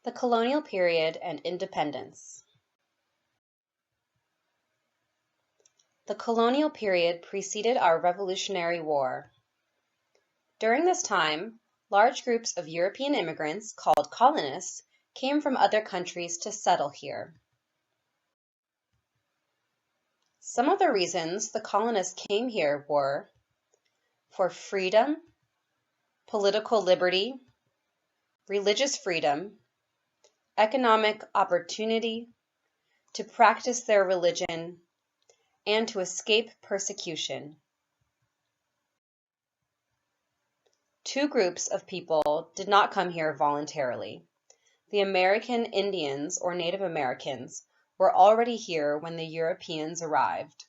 The Colonial Period and Independence. The colonial period preceded our Revolutionary War. During this time, large groups of European immigrants, called colonists, came from other countries to settle here. Some of the reasons the colonists came here were for freedom, political liberty, religious freedom, economic opportunity, to practice their religion, and to escape persecution. Two groups of people did not come here voluntarily. The American Indians, or Native Americans, were already here when the Europeans arrived.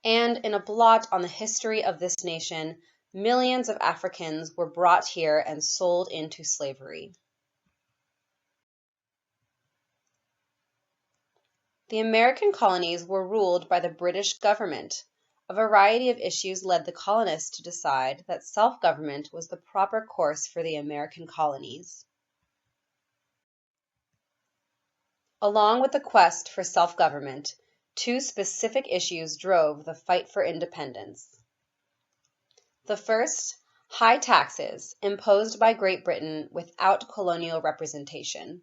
And in a blot on the history of this nation, millions of Africans were brought here and sold into slavery. The American colonies were ruled by the British government. A variety of issues led the colonists to decide that self-government was the proper course for the American colonies. Along with the quest for self-government, two specific issues drove the fight for independence. The first, high taxes imposed by Great Britain without colonial representation.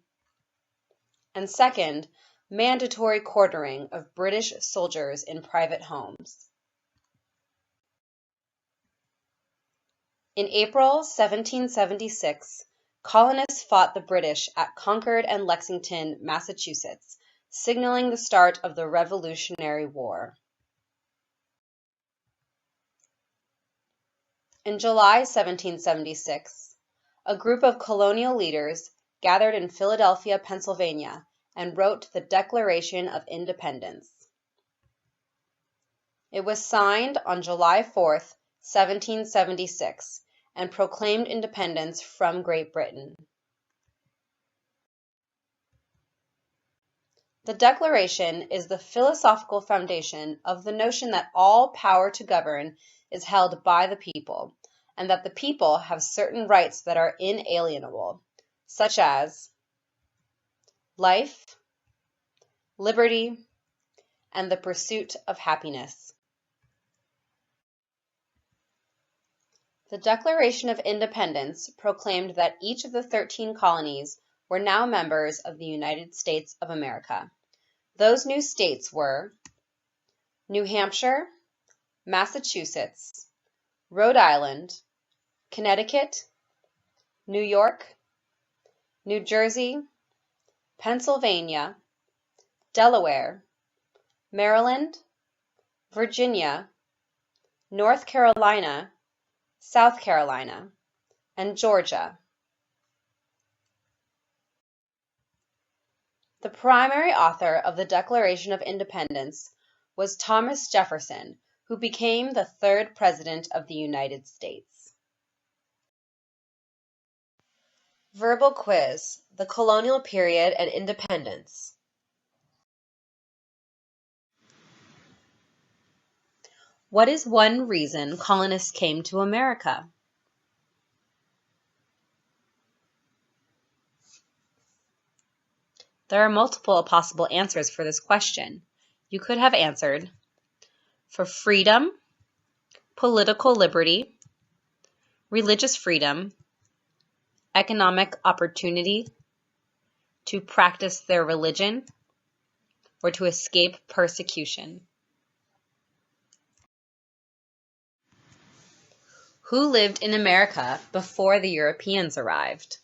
And second, mandatory quartering of British soldiers in private homes. In April 1776, colonists fought the British at Concord and Lexington, Massachusetts, signaling the start of the Revolutionary War. In July 1776, a group of colonial leaders gathered in Philadelphia, Pennsylvania, and wrote the Declaration of Independence. It was signed on July 4, 1776, and proclaimed independence from Great Britain. The Declaration is the philosophical foundation of the notion that all power to govern is held by the people, and that the people have certain rights that are inalienable, such as life, liberty, and the pursuit of happiness. The Declaration of Independence proclaimed that each of the 13 colonies were now members of the United States of America. Those new states were New Hampshire, Massachusetts, Rhode Island, Connecticut, New York, New Jersey, Pennsylvania, Delaware, Maryland, Virginia, North Carolina, South Carolina, and Georgia. The primary author of the Declaration of Independence was Thomas Jefferson, who became the third President of the United States. Verbal quiz: the Colonial Period and Independence. What is one reason colonists came to America? There are multiple possible answers for this question. You could have answered for freedom, political liberty, religious freedom, economic opportunity, to practice their religion, or to escape persecution. Who lived in America before the Europeans arrived?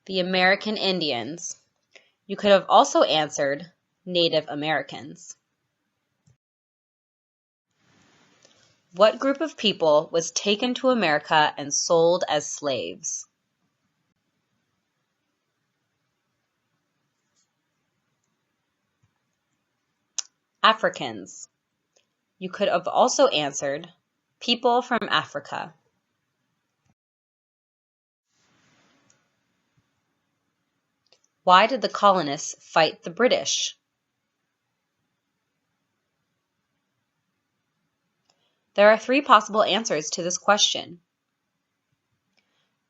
The American Indians. You could have also answered Native Americans. What group of people was taken to America and sold as slaves? Africans. You could have also answered people from Africa. Why did the colonists fight the British? There are three possible answers to this question.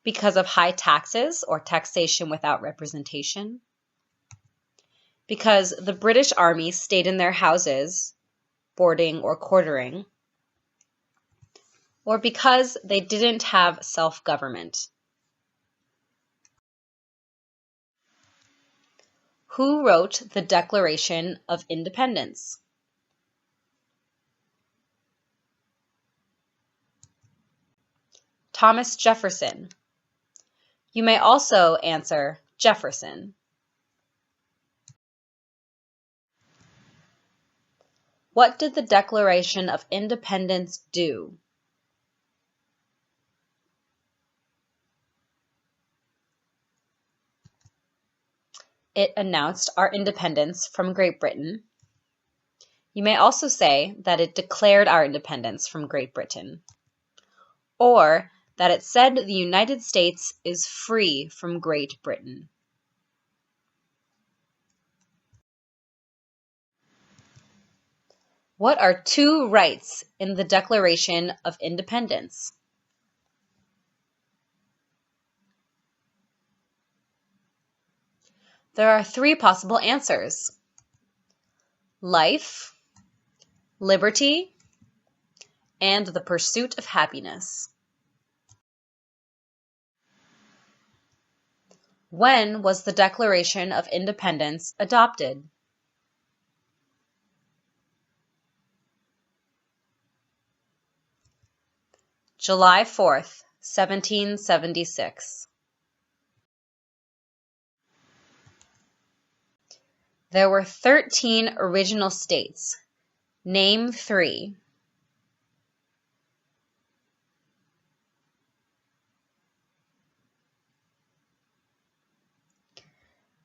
Because of high taxes or taxation without representation. Because the British Army stayed in their houses, boarding or quartering. Or because they didn't have self-government. Who wrote the Declaration of Independence? Thomas Jefferson. You may also answer Jefferson. What did the Declaration of Independence do? It announced our independence from Great Britain. You may also say that it declared our independence from Great Britain, or that it said the United States is free from Great Britain. What are two rights in the Declaration of Independence? There are three possible answers: life, liberty, and the pursuit of happiness. When was the Declaration of Independence adopted? July 4th, 1776. There were 13 original states. Name three.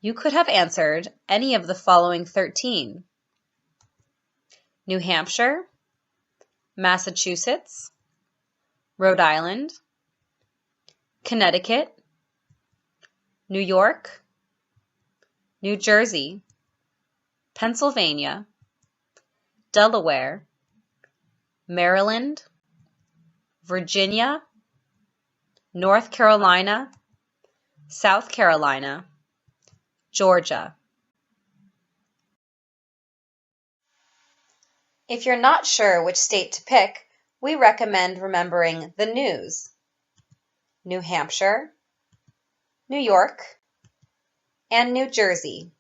You could have answered any of the following 13. New Hampshire, Massachusetts, Rhode Island, Connecticut, New York, New Jersey, Pennsylvania, Delaware, Maryland, Virginia, North Carolina, South Carolina, Georgia. If you're not sure which state to pick, we recommend remembering the news. New Hampshire, New York, and New Jersey.